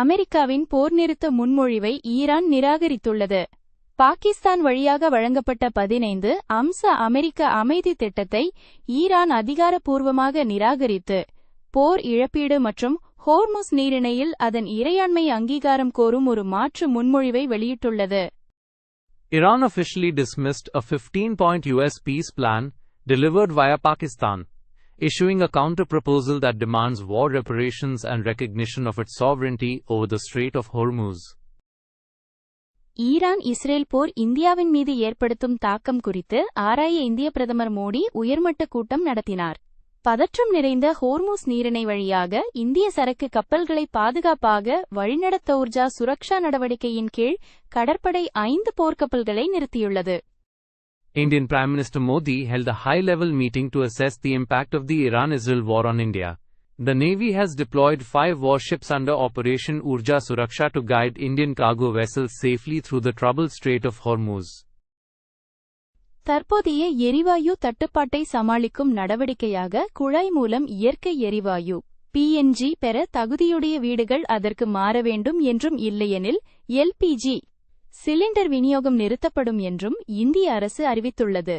அமெரிக்காவின் போர் நிறுத்த முன்மொழிவை ஈரான் நிராகரித்துள்ளது. பாகிஸ்தான் வழியாக வழங்கப்பட்ட 15 அம்ச அமெரிக்க அமைதி திட்டத்தை ஈரான் அதிகாரப்பூர்வமாக நிராகரித்து, போர் இழப்பீடு மற்றும் ஹோர்முஸ் நீரிணையில் அதன் இறையாண்மை அங்கீகாரம் கோரும் ஒரு மாற்று முன்மொழிவை வெளியிட்டுள்ளது. Iran officially dismissed a 15-point U.S. peace plan delivered via Pakistan, issuing a counter-proposal that demands war reparations and recognition of its sovereignty over the Strait of Hormuz. Iran Israel போர் இந்தியாவின் மீது ஏற்படுத்தும் தாக்கம் குறித்து ஆராய இந்திய பிரதமர் மோடி உயர்மட்ட கூட்டம் நடத்தினார். பதற்றம் நிறைந்த ஹோர்முஸ் நீரிணை வழியாக இந்திய சரக்கு கப்பல்களை பாதுகாப்பாக வழிநடத்த ஊர்ஜா சுரக்ஷா நடவடிக்கையின் கீழ் கடற்படை 5 போர்க்கப்பல்களை நிறுத்தியுள்ளது. Indian Prime Minister Modi held a high-level meeting to assess the impact of the Iran-Israel war on India. The Navy has deployed 5 warships under Operation Urja Suraksha to guide Indian cargo vessels safely through the troubled Strait of Hormuz. தற்போதைய எரிவாயு தட்டுப்பாட்டை சமாளிக்கும் நடவடிக்கையாக குழாய் மூலம் இயற்கை எரிவாயு (PNG) பெற தகுதியுடைய வீடுகள் அதற்கு மாற வேண்டும் என்றும் இல்லையெனில் LPG சிலிண்டர் விநியோகம் நிறுத்தப்படும் என்றும் இந்திய அரசு அறிவித்துள்ளது.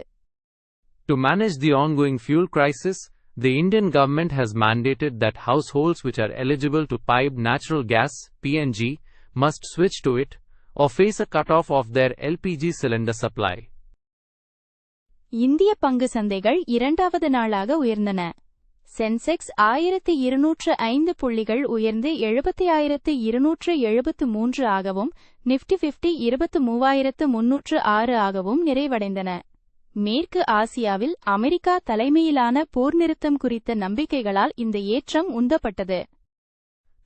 To manage the ongoing fuel crisis, the Indian government has mandated that households which are eligible to pipe natural gas (PNG) must switch to it or face a cut-off of their LPG cylinder supply. இந்திய பங்கு சந்தைகள் இரண்டாவது நாளாக உயர்ந்தன. Sensex 1205 புள்ளிகள் உயர்ந்து 70273 ஆகவும், Nifty 50 23306 ஆகவும் நிறைவடைந்தன. மேற்கு ஆசியாவில் அமெரிக்கா தலைமையிலான போர் நிறுத்தம் குறித்த நம்பிக்கைகளால் இந்த ஏற்றம் உந்தப்பட்டது.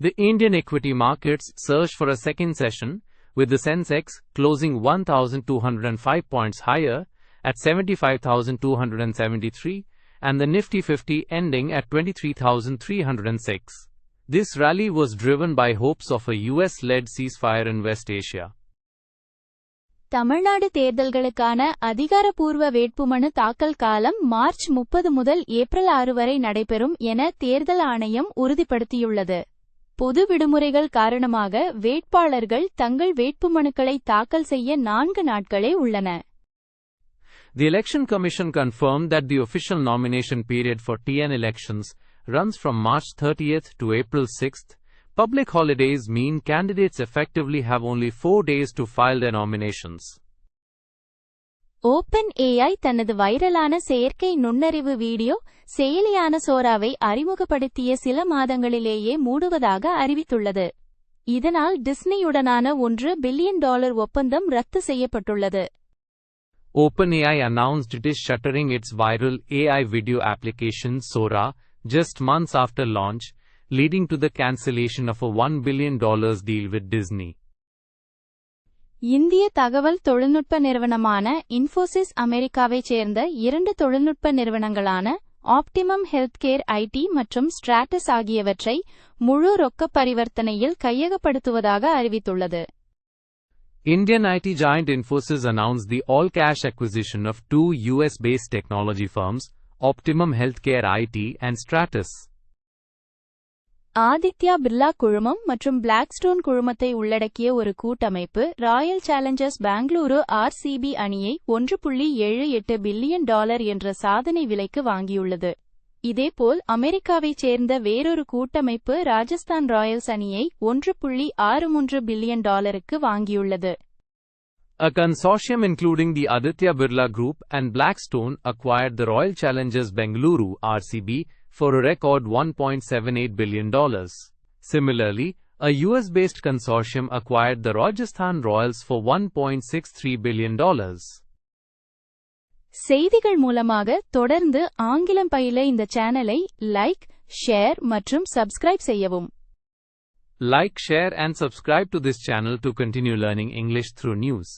The Indian equity markets surged for a second session, with the Sensex closing 1,205 points higher at 75,273 and the Nifty 50 ending at 23,306. This rally was driven by hopes of a US-led ceasefire in West Asia. Tamil Nadu தேர்தல்களுக்கான அதிகாரப்பூர்வ வேட்புமனு தாக்கல் காலம் March 30 முதல் April 6 வரை நடைபெறும் என தேர்தல் ஆணையம் உறுதிப்படுத்தியுள்ளது. பொது விடுமுறைகள் காரணமாக வேட்பாளர்கள் தங்கள் வேட்புமனுக்களை தாக்கல் செய்ய 4 நாட்களே உள்ளன. The Election Commission confirmed that the official nomination period for TN elections runs from March 30th to April 6th. Public holidays mean candidates effectively have only 4 days to file their nominations. OpenAI தனது வைரலான செயற்கை நுண்ணறிவு video செயலியான சோராவை அறிமுகப்படுத்திய சில மாதங்களிலேயே மூடுவதாக அறிவித்துள்ளது. இதனால் டிஸ்னியுடனான $1 billion ஒப்பந்தம் ரத்து செய்யப்பட்டுள்ளது. OpenAI announced it is shuttering its viral AI video application Sora just months after launch, leading to the cancellation of a $1 billion deal with Disney. இந்திய தகவல் தொழில்நுட்ப நிறுவனமான இன்ஃபோசிஸ் அமெரிக்காவைச் சேர்ந்த 2 தொழில்நுட்ப நிறுவனங்களான ஆப்டிமம் ஹெல்த்கேர் ஐடி மற்றும் ஸ்ட்ராட்டஸ் ஆகியவற்றை முழு ரொக்க பரிவர்த்தனையில் கையகப்படுத்துவதாக அறிவித்துள்ளது. Indian IT giant Infosys announced the all-cash acquisition of 2 US-based technology firms, Optimum Healthcare IT and Stratus. Aditya Birla குழுமம் மற்றும் பிளாக்ஸ்டோன் குழுமத்தை உள்ளடக்கிய ஒரு கூட்டமைப்பு ராயல் சேலஞ்சர்ஸ் பெங்களூரு RCB அணியை $1.78 பில்லியன் என்ற சாதனை விலைக்கு வாங்கியுள்ளது. இதேபோல் அமெரிக்காவைச் சேர்ந்த வேறொரு கூட்டமைப்பு ராஜஸ்தான் ராயல்ஸ் அணியை $1.63 billion வாங்கியுள்ளது. A consortium including the Aditya Birla Group and Blackstone acquired the Royal Challengers Bengaluru RCB for a record $1.78 billion. Similarly, a US-based consortium acquired the Rajasthan Royals for $1.63 billion. செய்திகள் மூலமாக தொடர்ந்து ஆங்கிலம் பயில இந்த சேனலை like, share மற்றும் subscribe செய்யவும். Like, share and subscribe to this channel to continue learning English through news.